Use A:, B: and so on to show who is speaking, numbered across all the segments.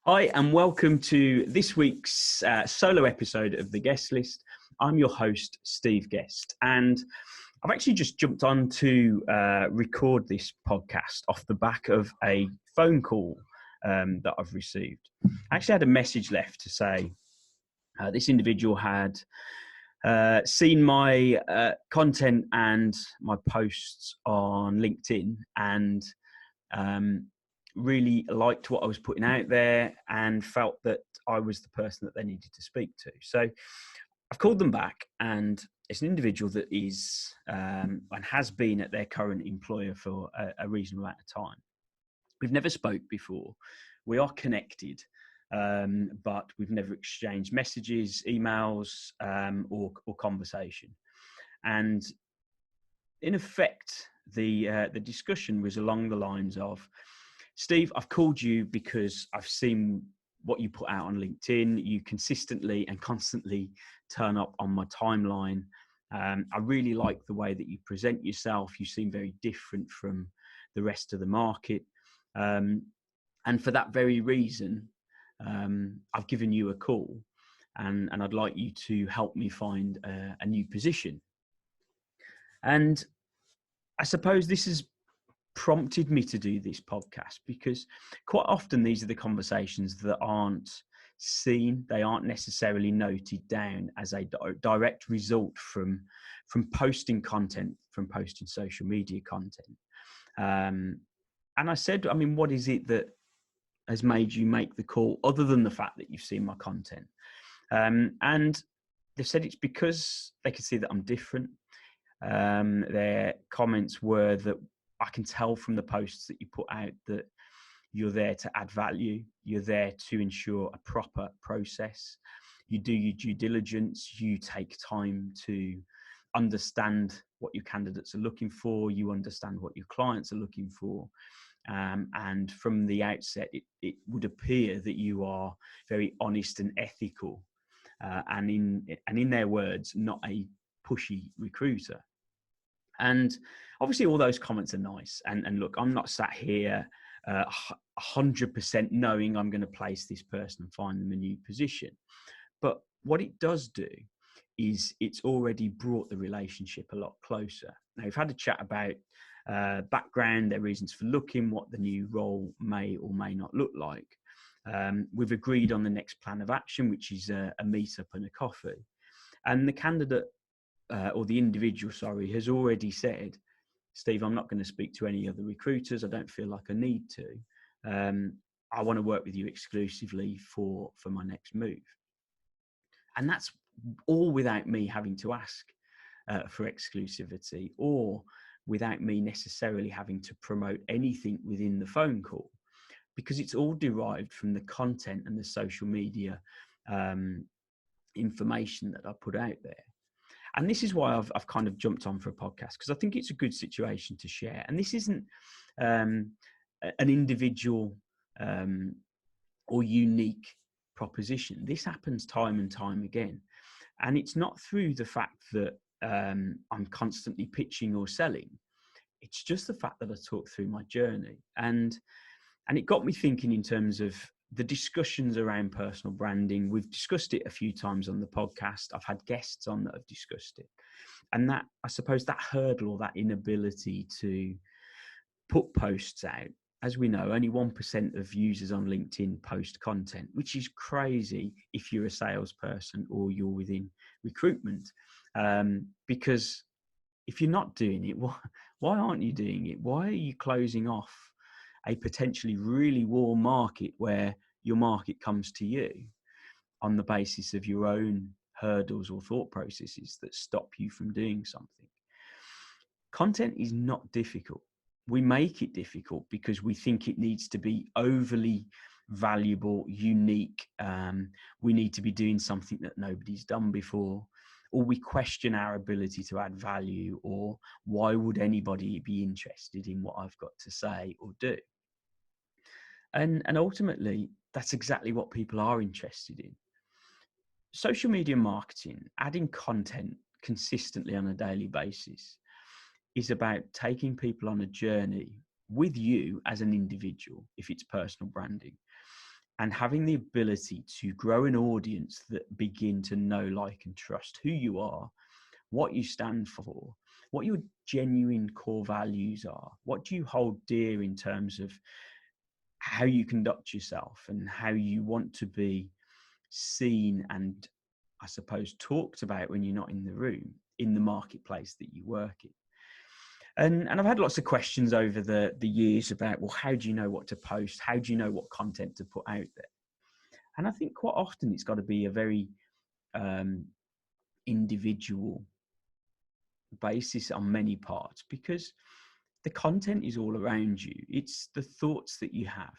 A: Hi, and welcome to this week's solo episode of The Guest List. I'm your host, Steve Guest, and I've actually just jumped on to record this podcast off the back of a phone call that I've received. I actually had a message left to say this individual had seen my content and my posts on LinkedIn and really liked what I was putting out there and felt that I was the person that they needed to speak to. So I've called them back, and it's an individual that is and has been at their current employer for a reasonable amount of time. We've never spoke before. We are connected, but we've never exchanged messages, emails, or conversation. And in effect, the discussion was along the lines of, Steve, I've called you because I've seen what you put out on LinkedIn. You consistently and constantly turn up on my timeline. I really like the way that you present yourself. You seem very different from the rest of the market. And for that very reason, I've given you a call and I'd like you to help me find a new position. And I suppose this has prompted me to do this podcast because quite often these are the conversations that aren't seen. They aren't necessarily noted down as a direct result from posting content, from posting social media content. And I said, what is it that has made you make the call other than the fact that you've seen my content? And they said it's because they could see that I'm different. Their comments were that I can tell from the posts that you put out that you're there to add value. You're there to ensure a proper process. You do your due diligence. You take time to understand what your candidates are looking for. You understand what your clients are looking for. And from the outset, it would appear that you are very honest and ethical. And in their words, not a pushy recruiter. And obviously all those comments are nice. And look, I'm not sat here 100% knowing I'm going to place this person and find them a new position. But what it does do is it's already brought the relationship a lot closer. Now, we've had a chat about background, their reasons for looking, what the new role may or may not look like. We've agreed on the next plan of action, which is a meet-up and a coffee. And the candidate or the individual, has already said, Steve, I'm not going to speak to any other recruiters. I don't feel like I need to. I want to work with you exclusively for my next move. And that's all without me having to ask for exclusivity or without me necessarily having to promote anything within the phone call, because it's all derived from the content and the social media information that I put out there. And this is why I've kind of jumped on for a podcast, because I think it's a good situation to share. And this isn't an individual or unique proposition. This happens time and time again. And it's not through the fact that I'm constantly pitching or selling. It's just the fact that I talk through my journey. And it got me thinking in terms of the discussions around personal branding. We've discussed it a few times on the podcast. I've had guests on that have discussed it. And that, I suppose, that hurdle or that inability to put posts out, as we know, only 1% of users on LinkedIn post content, which is crazy if you're a salesperson or you're within recruitment. Because if you're not doing it, why aren't you doing it? Why are you closing off a potentially really warm market where your market comes to you on the basis of your own hurdles or thought processes that stop you from doing something? Content is not difficult. We make it difficult because we think it needs to be overly valuable, unique. We need to be doing something that nobody's done before, or we question our ability to add value, or why would anybody be interested in what I've got to say or do? And ultimately, that's exactly what people are interested in. Social media marketing, adding content consistently on a daily basis, is about taking people on a journey with you as an individual, if it's personal branding, and having the ability to grow an audience that begin to know, like, and trust who you are, what you stand for, what your genuine core values are, what do you hold dear in terms of how you conduct yourself and how you want to be seen and, I suppose, talked about when you're not in the room, in the marketplace that you work in. And I've had lots of questions over the years about, well, how do you know what to post? How do you know what content to put out there? And I think quite often it's got to be a very individual basis on many parts, because the content is all around you. It's the thoughts that you have.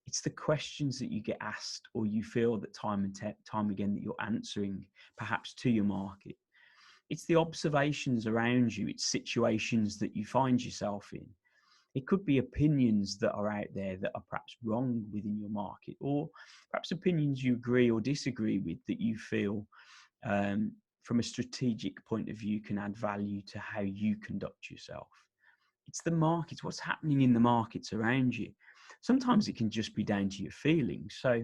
A: It's the questions that you get asked, or you feel that time and time again that you're answering perhaps to your market. It's the observations around you. It's situations that you find yourself in. It could be opinions that are out there that are perhaps wrong within your market, or perhaps opinions you agree or disagree with that you feel from a strategic point of view can add value to how you conduct yourself. It's the markets, what's happening in the markets around you. Sometimes it can just be down to your feelings. So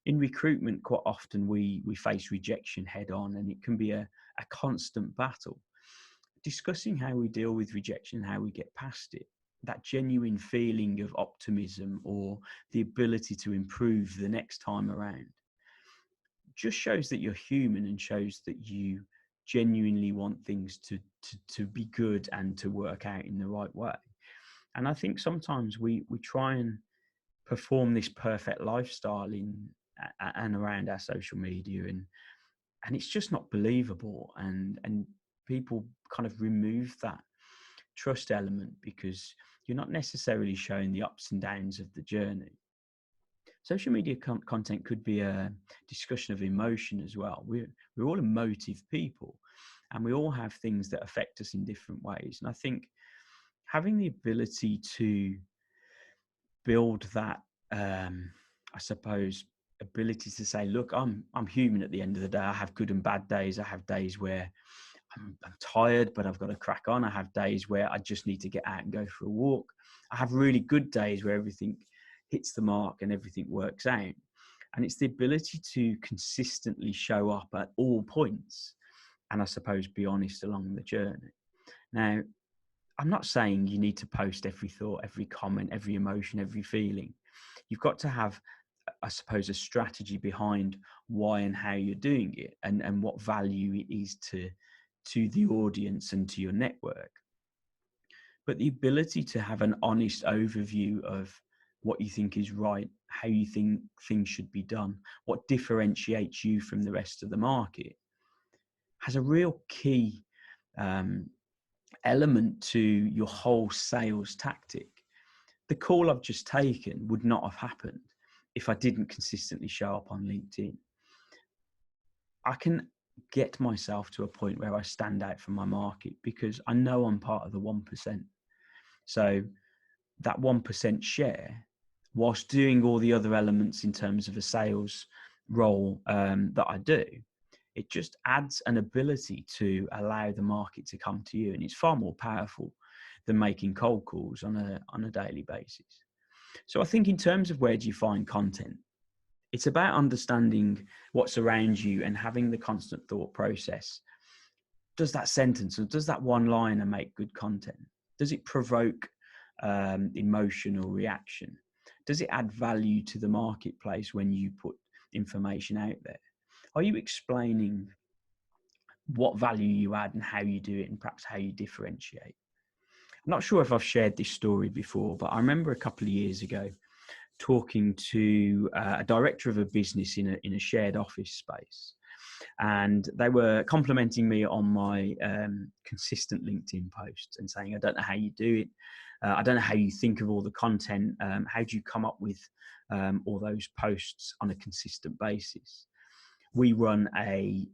A: in recruitment, quite often we face rejection head on, and it can be a constant battle. Discussing how we deal with rejection, how we get past it, that genuine feeling of optimism or the ability to improve the next time around, just shows that you're human and shows that you genuinely want things to be good and to work out in the right way. And I think sometimes we try and perform this perfect lifestyle in and around our social media, and it's just not believable, and people kind of remove that trust element because you're not necessarily showing the ups and downs of the journey. Social media content could be a discussion of emotion as well. We're all emotive people, and we all have things that affect us in different ways. And I think having the ability to build that, I suppose, ability to say, look, I'm human at the end of the day. I have good and bad days. I have days where I'm tired, but I've got to crack on. I have days where I just need to get out and go for a walk. I have really good days where everything hits the mark and everything works out. And it's the ability to consistently show up at all points and, I suppose, be honest along the journey. Now, I'm not saying you need to post every thought, every comment, every emotion, every feeling. You've got to have, I suppose, a strategy behind why and how you're doing it, and what value it is to the audience and to your network. But the ability to have an honest overview of what you think is right, how you think things should be done, what differentiates you from the rest of the market, has a real key element to your whole sales tactic. The call I've just taken would not have happened if I didn't consistently show up on LinkedIn. I can get myself to a point where I stand out from my market because I know I'm part of the 1%. So that 1% share, whilst doing all the other elements in terms of a sales role that I do, it just adds an ability to allow the market to come to you. And it's far more powerful than making cold calls on a daily basis. So I think in terms of where do you find content, it's about understanding what's around you and having the constant thought process. Does that sentence or does that one liner make good content? Does it provoke emotion or reaction? Does it add value to the marketplace when you put information out there? Are you explaining what value you add and how you do it and perhaps how you differentiate? I'm not sure if I've shared this story before, but I remember a couple of years ago talking to a director of a business in a shared office space. And they were complimenting me on my consistent LinkedIn posts and saying, I don't know how you do it. I don't know how you think of all the content. How do you come up with all those posts on a consistent basis? We run a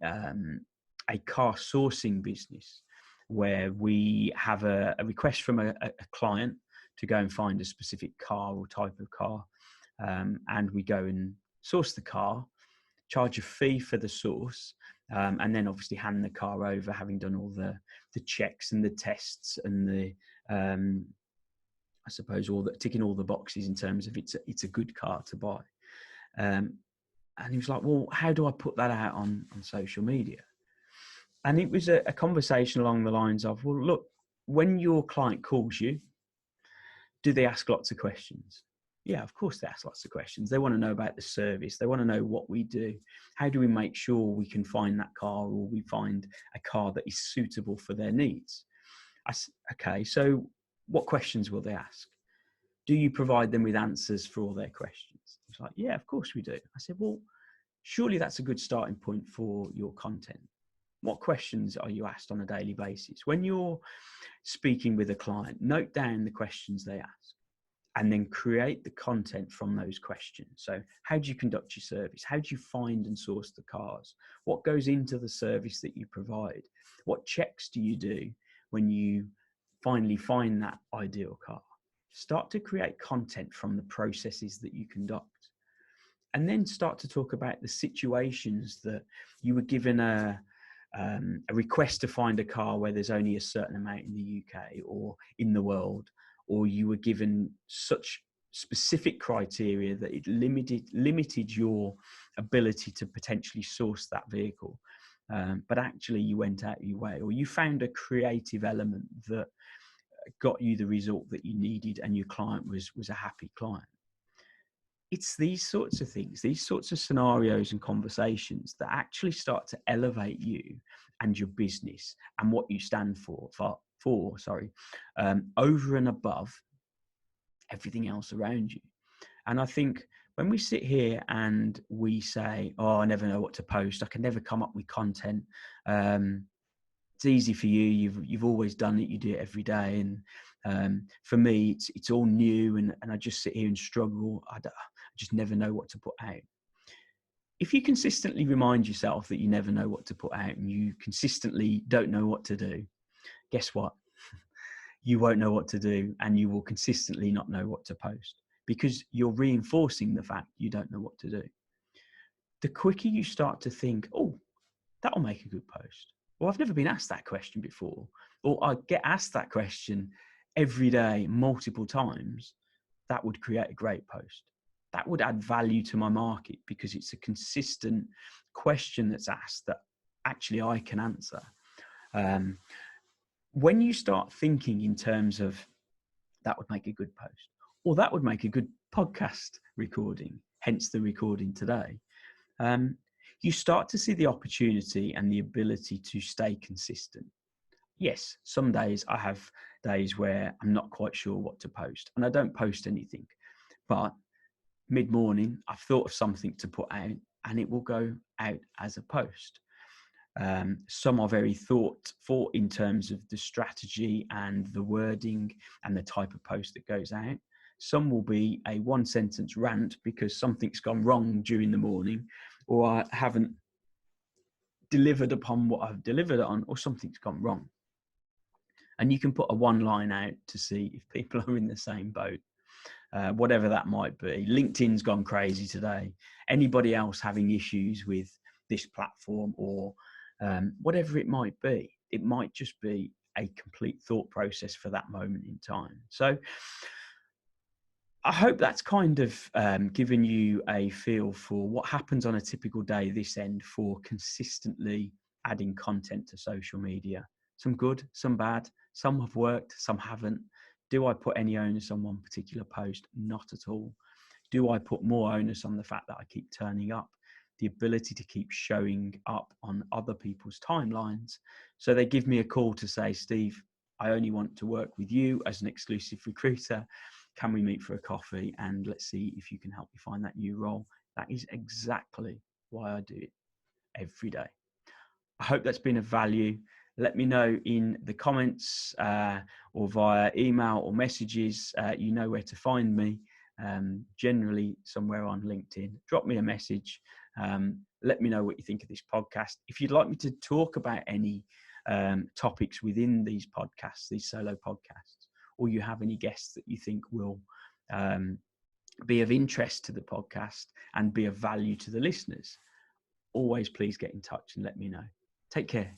A: car sourcing business where we have a request from a client to go and find a specific car or type of car. And we go and source the car, charge a fee for the source, and then obviously hand the car over, having done all the checks and the tests and the, I suppose, ticking all the boxes in terms of it's a good car to buy. And he was like, well, how do I put that out on social media? And it was a conversation along the lines of, well, look, when your client calls you, do they ask lots of questions? Yeah, of course they ask lots of questions. They want to know about the service. They want to know what we do. How do we make sure we can find that car, or we find a car that is suitable for their needs? Okay, so what questions will they ask? Do you provide them with answers for all their questions? It's like, yeah, of course we do. I said, well, surely that's a good starting point for your content. What questions are you asked on a daily basis? When you're speaking with a client, note down the questions they ask and then create the content from those questions. So how do you conduct your service? How do you find and source the cars? What goes into the service that you provide? What checks do you do when you finally find that ideal car? Start to create content from the processes that you conduct. And then start to talk about the situations that you were given a request to find a car where there's only a certain amount in the UK or in the world, or you were given such specific criteria that it limited your ability to potentially source that vehicle. But actually you went out your way, or you found a creative element that got you the result that you needed and your client was a happy client. It's these sorts of things, these sorts of scenarios and conversations that actually start to elevate you and your business and what you stand for, over and above everything else around you. And I think when we sit here and we say, oh, I never know what to post, I can never come up with content. It's easy for you. You've always done it. You do it every day. And for me, it's all new, and I just sit here and struggle. I just never know what to put out. If you consistently remind yourself that you never know what to put out and you consistently don't know what to do, guess what? You won't know what to do, and you will consistently not know what to post because you're reinforcing the fact you don't know what to do. The quicker you start to think, oh, that'll make a good post. Well, I've never been asked that question before, or I get asked that question every day, multiple times. That would create a great post. That would add value to my market because it's a consistent question that's asked that actually I can answer. When you start thinking in terms of that would make a good post, or that would make a good podcast recording, hence the recording today, you start to see the opportunity and the ability to stay consistent. Yes, some days I have days where I'm not quite sure what to post and I don't post anything, but mid-morning I've thought of something to put out and it will go out as a post. Some are very thought in terms of the strategy and the wording and the type of post that goes out. Some will be a one-sentence rant because something's gone wrong during the morning, or I haven't delivered upon what I've delivered on, or something's gone wrong. And you can put a one line out to see if people are in the same boat, whatever that might be. LinkedIn's gone crazy today. Anybody else having issues with this platform or whatever it might be, it might just be a complete thought process for that moment in time. So I hope that's kind of given you a feel for what happens on a typical day this end for consistently adding content to social media. Some good, some bad, some have worked, some haven't. Do I put any onus on one particular post? Not at all. Do I put more onus on the fact that I keep turning up? The ability to keep showing up on other people's timelines. So they give me a call to say, Steve, I only want to work with you as an exclusive recruiter. Can we meet for a coffee and let's see if you can help me find that new role? That is exactly why I do it every day. I hope that's been of value. Let me know in the comments or via email or messages. You know where to find me, generally somewhere on LinkedIn. Drop me a message. Let me know what you think of this podcast. If you'd like me to talk about any topics within these podcasts, these solo podcasts, or you have any guests that you think will be of interest to the podcast and be of value to the listeners, always please get in touch and let me know. Take care.